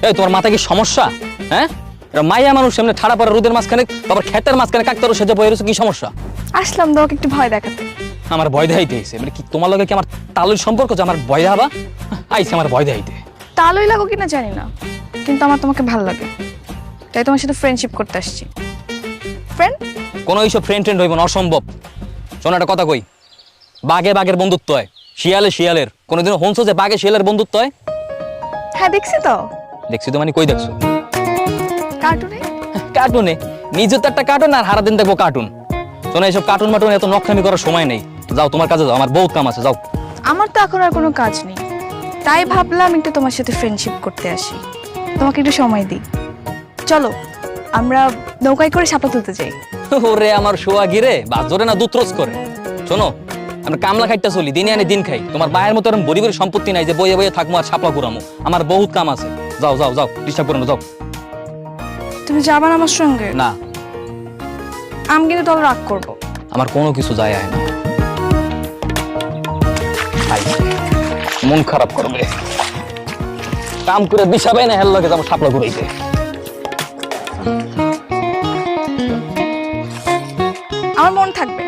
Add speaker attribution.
Speaker 1: এই তোমার মাথা কি সমস্যা? হ্যাঁ, এটা মাইয়া মানুষ সামনে ঠাড়া পড়া রোদের মাঝখানে, তারপর ক্ষেতের মাঝখানে কাকতারও সেজে বয়ে রয়েছে, কি সমস্যা?
Speaker 2: আসলাম তোমাকে একটু ভয় দেখাতে।
Speaker 1: আমার ভয় দেখাইতে হয়েছে মানে কি? তোমার লগে কি আমার তালুর সম্পর্ক যে আমার ভয় দেখাবা? আইছে আমার ভয় দেখাইতে।
Speaker 2: তালই লাগো কিনা জানি না, কিন্তু আমার তোমাকে ভালো লাগে, তাই তোমার সাথে ফ্রেন্ডশিপ করতে আসছি। ফ্রেন্ড?
Speaker 1: কোনো এইসব ফ্রেন্ড ট্রেন্ড হইব না, অসম্ভব। শোনো একটা কথা কই, বাঘে বাঘের বন্ধুত্ব হয়, শিয়ালে শিয়ালের। কোনোদিনও হনছো যে বাঘে শিয়ালের বন্ধুত্ব হয়?
Speaker 2: হ্যাঁ দেখছি তো,
Speaker 1: দেখছি তো মানে কই দেখছো?
Speaker 2: কার্টুনে।
Speaker 1: কার্টুনে। নিজে তো একটা কার্টুন আর সারাদিন দেখবো কার্টুন। শোনো এইসব কার্টুন মাটুন এত নকশামি করার সময় নেই। যাও তোমার কাজে যাও, আমার বহুত কাম আছে, যাও।
Speaker 2: আমার তো এখন আর কোনো কাজ নেই, তাই ভাবলাম একটু তোমার সাথে ফ্রেন্ডশিপ করতে আসি, তোমাকে একটু সময় দিই। চলো আমরা নৌকায় করে শাপলা তুলতে যাই।
Speaker 1: ওরে আমার শোয়া গিরে বা জোরে না দুত্রস করে। শোনো, আমরা কামলা খাইটা চলি, দিনে আনে দিন খাই। তোমার বায়ের মতো এরকম বড়ি বড়ি সম্পত্তি নাই যে বইয়ে বইয়ে থাকবো আর ছাপলা ঘুরামো। আমার বহুত কাম আছে, যাও যাও যাও, ডিস্টার্ব করো না, যাও।
Speaker 2: তুমি যাবা না আমার সঙ্গে?
Speaker 1: না,
Speaker 2: আমি কিন্তু তাহলে রাগ করবো।
Speaker 1: আমার কোনো কিছু যায় আয় না। আইছে, মন খারাপ করবে। কাম করে দিশাবে না, হেল লাগে যাবো ছাপলা ঘুরাইতে।
Speaker 2: আমার মন থাকবে।